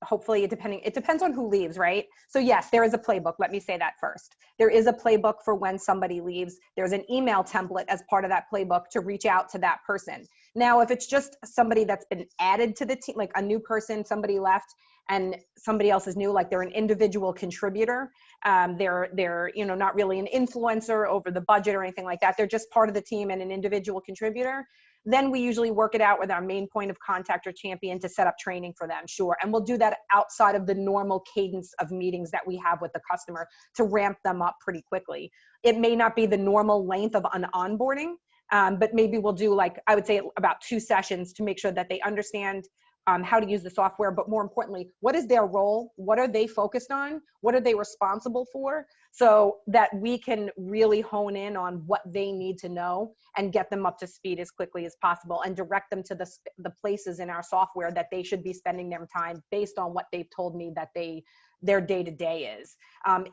it depends on who leaves, right? So yes, there is a playbook. Let me say that first. There is a playbook for when somebody leaves. There's an email template as part of that playbook to reach out to that person. Now, if it's just somebody that's been added to the team, like a new person, somebody left and somebody else is new, like they're an individual contributor, they're not really an influencer over the budget or anything like that. They're just part of the team and an individual contributor. Then we usually work it out with our main point of contact or champion to set up training for them, sure. And we'll do that outside of the normal cadence of meetings that we have with the customer to ramp them up pretty quickly. It may not be the normal length of an onboarding, but maybe we'll do, I would say, about 2 sessions to make sure that they understand how to use the software, but more importantly, what is their role? What are they focused on? What are they responsible for? So that we can really hone in on what they need to know and get them up to speed as quickly as possible and direct them to the places in our software that they should be spending their time based on what they've told me that their day-to-day is.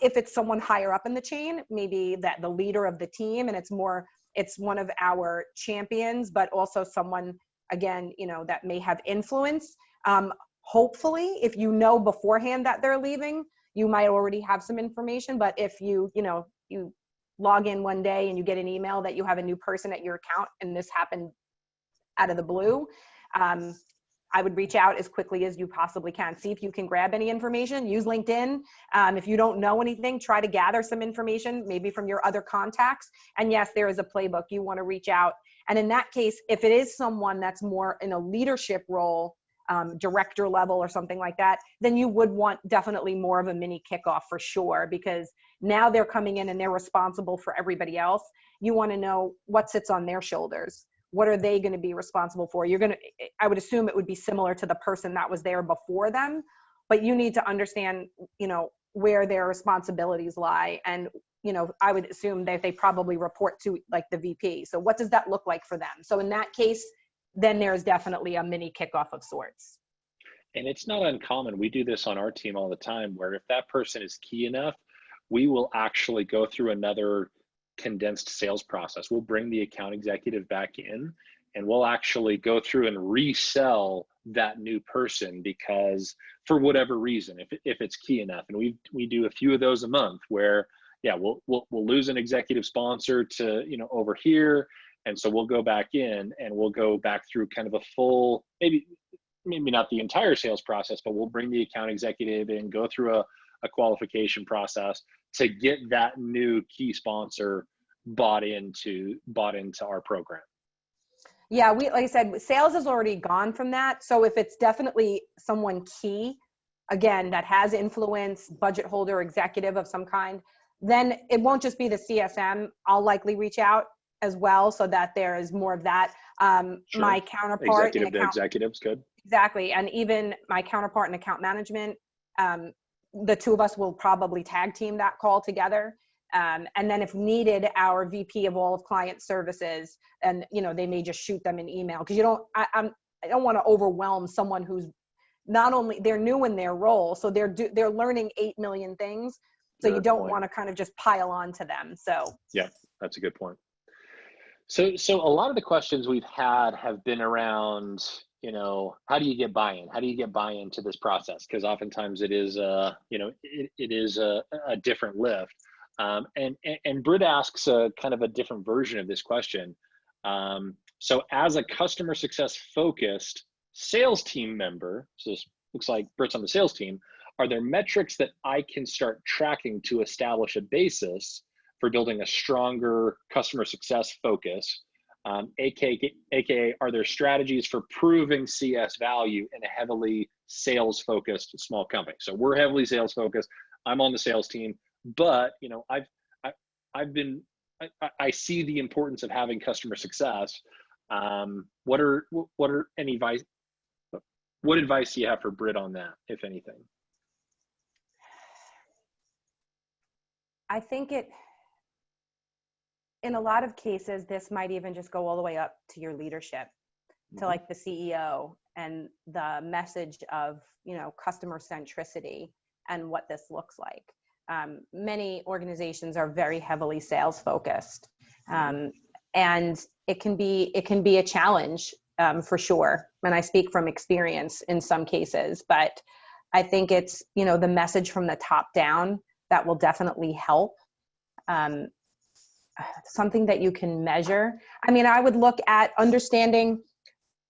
If it's someone higher up in the chain, maybe that the leader of the team, and it's one of our champions, but also someone, again, that may have influence. Hopefully, if you know beforehand that they're leaving, you might already have some information. But if you log in one day and you get an email that you have a new person at your account, and this happened out of the blue, I would reach out as quickly as you possibly can. See if you can grab any information. Use LinkedIn. If you don't know anything, try to gather some information, maybe from your other contacts. And yes, there is a playbook. You want to reach out. And in that case, if it is someone that's more in a leadership role, director level or something like that, then you would want definitely more of a mini kickoff for sure, because now they're coming in and they're responsible for everybody else. You want to know what sits on their shoulders. What are they going to be responsible for? I would assume it would be similar to the person that was there before them, but you need to understand, where their responsibilities lie. And, I would assume that they probably report to the VP. So what does that look like for them? So in that case, then there's definitely a mini kickoff of sorts. And it's not uncommon. We do this on our team all the time, where if that person is key enough, we will actually go through another condensed sales process. We'll bring the account executive back in and we'll actually go through and resell that new person, because for whatever reason, if it's key enough, and we do a few of those a month where, yeah, we'll lose an executive sponsor to, over here. And so we'll go back in and we'll go back through kind of a full, maybe not the entire sales process, but we'll bring the account executive in, go through a qualification process to get that new key sponsor bought into our program. Yeah, like I said, sales has already gone from that. So if it's definitely someone key, again, that has influence, budget holder, executive of some kind, then it won't just be the CSM. I'll likely reach out as well, so that there is more of that. Sure. My counterpart, executives, good. Exactly, and even my counterpart in account management, the two of us will probably tag team that call together. And then if needed, our VP of all of client services, and they may just shoot them an email, because I don't want to overwhelm someone who's not only, they're new in their role, so they're learning 8 million things. So you don't want to kind of just pile on to them. So yeah, that's a good point. So a lot of the questions we've had have been around, how do you get buy-in? How do you get buy-in to this process? Because oftentimes it is, it is a different lift. And Britt asks a kind of a different version of this question. So as a customer success focused sales team member, so this looks like Britt's on the sales team, are there metrics that I can start tracking to establish a basis for building a stronger customer success focus? AKA, are there strategies for proving CS value in a heavily sales focused small company? So we're heavily sales focused. I'm on the sales team, but I see the importance of having customer success. What advice do you have for Britt on that, if anything? I think in a lot of cases, this might even just go all the way up to your leadership, to like the CEO, and the message of, customer centricity and what this looks like. Many organizations are very heavily sales focused, and it can be a challenge for sure. And I speak from experience in some cases, but I think it's, the message from the top down that will definitely help. Something that you can measure. I mean, I would look at understanding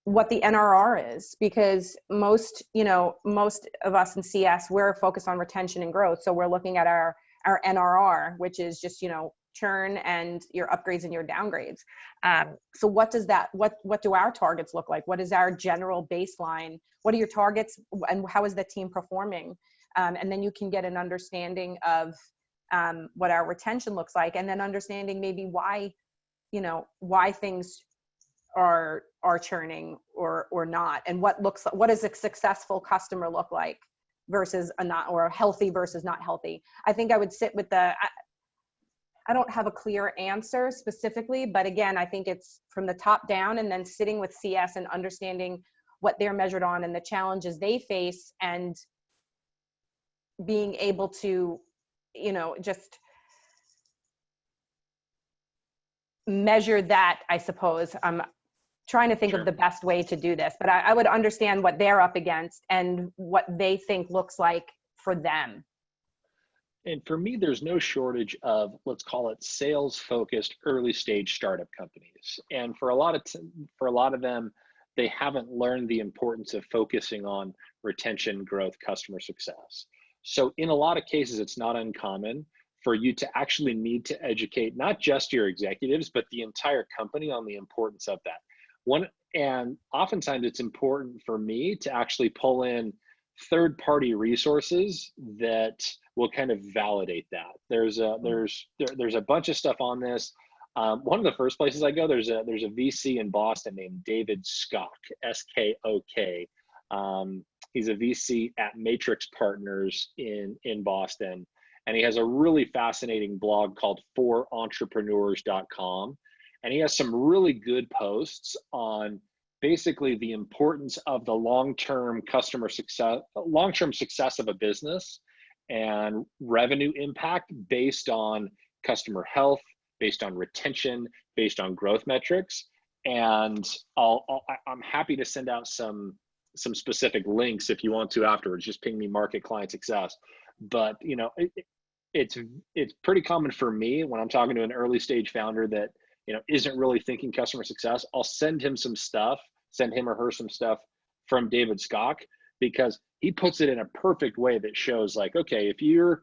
what the NRR is, because most of us in CS, we're focused on retention and growth. So we're looking at our NRR, which is just, churn and your upgrades and your downgrades. So what do our targets look like? What is our general baseline? What are your targets, and how is the team performing? And then you can get an understanding of what our retention looks like, and then understanding maybe why things are churning or not, and what does a successful customer look like versus a healthy versus not healthy. I think I would sit with I don't have a clear answer specifically, but again, I think it's from the top down, and then sitting with CS and understanding what they're measured on and the challenges they face, and being able to, just measure that, I suppose. I'm trying to think of the best way to do this, but I would understand what they're up against and what they think looks like for them. And for me, there's no shortage of, let's call it, sales-focused early stage startup companies. And for a lot of them, they haven't learned the importance of focusing on retention, growth, customer success. So in a lot of cases, it's not uncommon for you to actually need to educate not just your executives, but the entire company on the importance of that. And oftentimes it's important for me to actually pull in third-party resources that will kind of validate that. There's a bunch of stuff on this. One of the first places I go, there's a VC in Boston named David Skok, S-K-O-K. He's a VC at Matrix Partners in Boston, and he has a really fascinating blog called forentrepreneurs.com, and he has some really good posts on basically the importance of the long-term success of a business and revenue impact based on customer health, based on retention, based on growth metrics. And I'm happy to send out some specific links if you want to afterwards. Just ping me, Market Client Success. But it's pretty common for me when I'm talking to an early stage founder that isn't really thinking customer success. I'll send him or her some stuff from David Skok, because he puts it in a perfect way that shows, like, okay, if your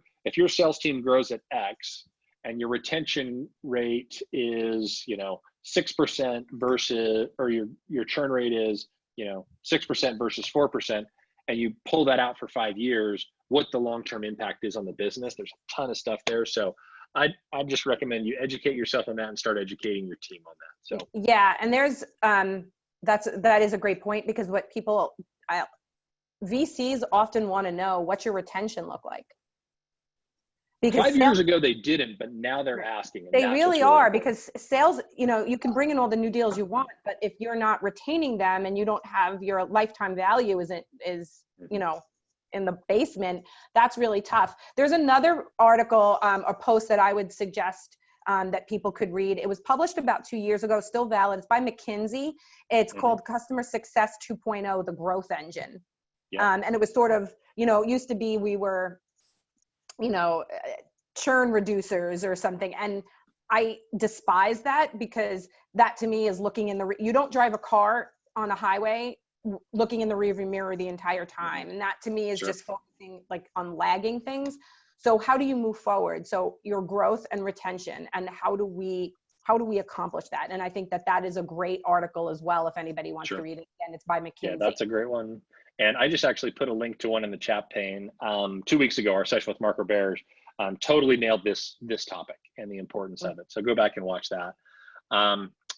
sales team grows at X and your retention rate is 6% versus, or your churn rate is 6% versus 4%, and you pull that out for 5 years, what the long-term impact is on the business. There's a ton of stuff there. So I just recommend you educate yourself on that and start educating your team on that. So yeah, and there's that is a great point, because what VCs often want to know, what's your retention look like? Because 5 years ago they didn't, but now they're asking. They really are, because sales, you can bring in all the new deals you want, but if you're not retaining them and you don't have your lifetime value is in the basement, that's really tough. There's another article or post that I would suggest that people could read. It was published about 2 years ago, still valid. It's by McKinsey. It's called Customer Success 2.0, the Growth Engine. And it was sort of, used to be we were, churn reducers or something. And I despise that, because that to me is looking you don't drive a car on a highway looking in the rearview mirror the entire time. And that to me is just focusing like on lagging things. So how do you move forward? So your growth and retention, and how do we accomplish that? And I think that is a great article as well. If anybody wants to read it, again, it's by McKinsey. Yeah, that's a great one. And I just actually put a link to one in the chat pane. 2 weeks ago, our session with Mark Roberge totally nailed this topic and the importance of it. So go back and watch that.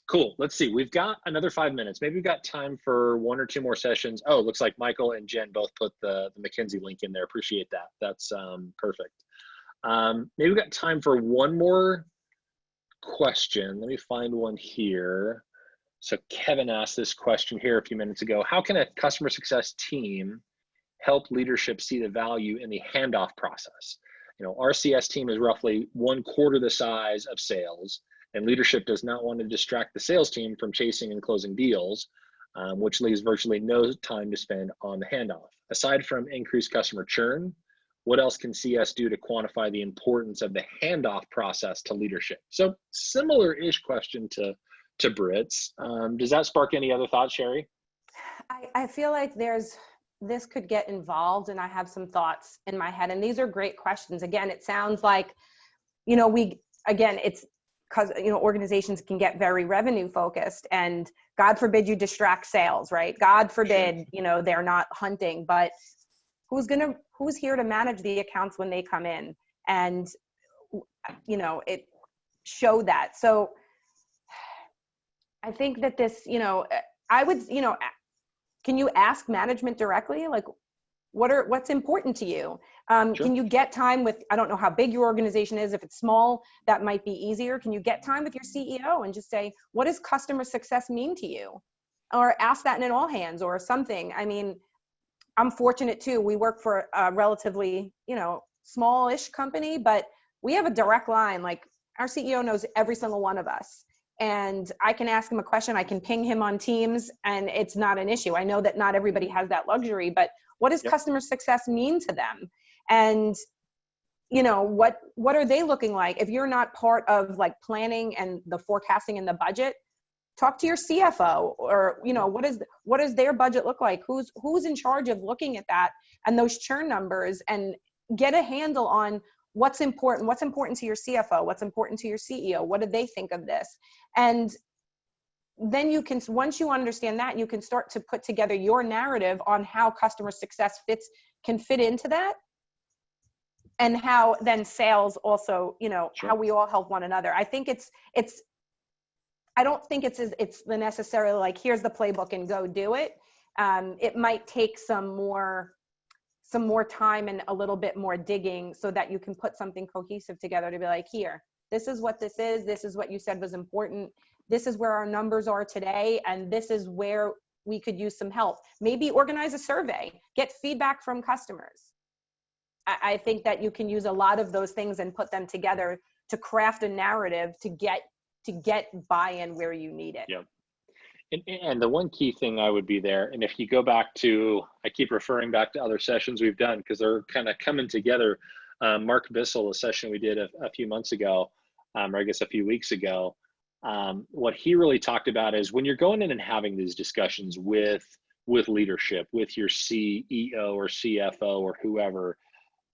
Cool. Let's see. We've got another 5 minutes. Maybe we've got time for 1 or 2 more sessions. Oh, looks like Michael and Jen both put the McKinsey link in there. Appreciate that. That's perfect. Maybe we've got time for 1 more question. Let me find one here. So Kevin asked this question here a few minutes ago. How can a customer success team help leadership see the value in the handoff process? You know, our CS team is roughly 1/4 the size of sales, and leadership does not want to distract the sales team from chasing and closing deals, which leaves virtually no time to spend on the handoff. Aside from increased customer churn, what else can CS do to quantify the importance of the handoff process to leadership? So similar-ish question to Britt's. Does that spark any other thoughts, Shari? I feel like this could get involved, and I have some thoughts in my head, and these are great questions. Again, it sounds like, you know, it's because, you know, organizations can get very revenue focused, and God forbid you distract sales, right? God forbid, you know, they're not hunting, but who's here to manage the accounts when they come in, and, you know, it show that. So I think that this, you know, I would, you know, can you ask management directly? Like, what's important to you? Can you get time with, I don't know how big your organization is. If it's small, that might be easier. Can you get time with your CEO and just say, what does customer success mean to you? Or ask that in an all hands or something. I mean, I'm fortunate too. We work for a relatively, you know, smallish company, but we have a direct line. Like, our CEO knows every single one of us. And I can ask him a question, I can ping him on Teams, and it's not an issue. I know that not everybody has that luxury, but what does customer success mean to them? And, you know, what are they looking like? If you're not part of like planning and the forecasting and the budget, talk to your CFO, or, you know, what does their budget look like? Who's in charge of looking at that and those churn numbers, and get a handle on what's important to your CFO, what's important to your CEO, what do they think of this? And then you can, once you understand that, you can start to put together your narrative on how customer success can fit into that, and how then sales also, you know, how we all help one another. I think I don't think it's the necessarily like, here's the playbook and go do it. It might take some more time and a little bit more digging so that you can put something cohesive together to be like, here, this is what this is what you said was important, this is where our numbers are today, and this is where we could use some help. Maybe organize a survey, get feedback from customers. I think that you can use a lot of those things and put them together to craft a narrative to get buy-in where you need it. Yep. And the one key thing I would be there, and if you go back to, I keep referring back to other sessions we've done because they're kind of coming together. Mark Bissell, a session we did a few months ago, or I guess a few weeks ago, what he really talked about is when you're going in and having these discussions with leadership, with your CEO or CFO or whoever,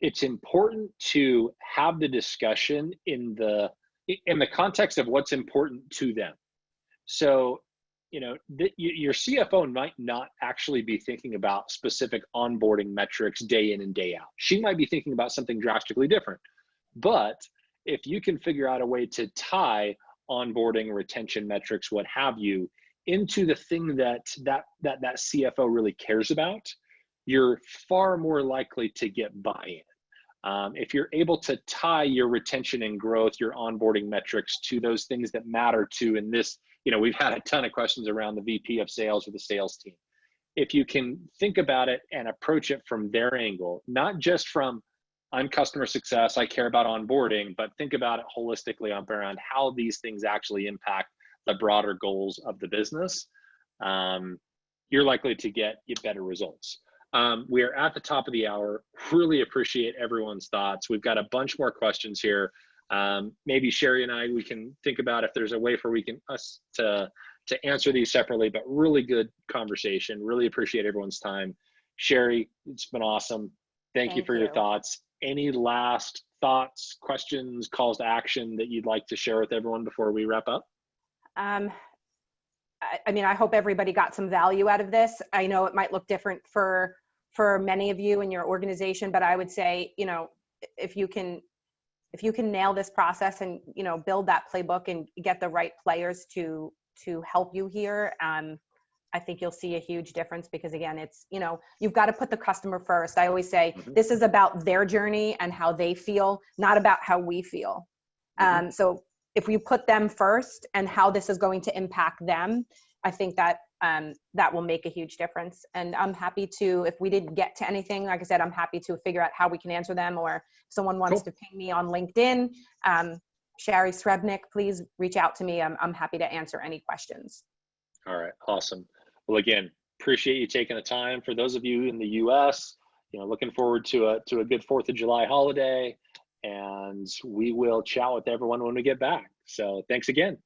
it's important to have the discussion in the context of what's important to them. So, you know, your CFO might not actually be thinking about specific onboarding metrics day in and day out. She might be thinking about something drastically different. But if you can figure out a way to tie onboarding, retention metrics, what have you, into the thing that CFO really cares about, you're far more likely to get buy-in. If you're able to tie your retention and growth, your onboarding metrics to those things that matter to, in this, you know, we've had a ton of questions around the VP of sales or the sales team. If you can think about it and approach it from their angle, not just from, I'm customer success, I care about onboarding, but think about it holistically around how these things actually impact the broader goals of the business, you're likely to get better results. We are at the top of the hour. Really appreciate everyone's thoughts. We've got a bunch more questions here. Maybe Shari and I, we can think about if there's a way for us to to answer these separately, but really good conversation. Really appreciate everyone's time. Shari, it's been awesome. Thank you for your thoughts. Any last thoughts, questions, calls to action that you'd like to share with everyone before we wrap up? I mean, I hope everybody got some value out of this. I know it might look different for many of you in your organization, but I would say, you know, if you can nail this process and, you know, build that playbook and get the right players to help you here, I think you'll see a huge difference, because again, it's, you know, you've got to put the customer first. I always say this is about their journey and how they feel, not about how we feel. So if we put them first and how this is going to impact them, I think that that will make a huge difference. And I'm happy to, if we didn't get to anything, like I said, I'm happy to figure out how we can answer them, or if someone wants to ping me on LinkedIn, Shari Srebnick, please reach out to me. I'm happy to answer any questions. All right, awesome. Well, again, appreciate you taking the time. For those of you in the US, you know, looking forward to a good 4th of July holiday, and we will chat with everyone when we get back. So thanks again.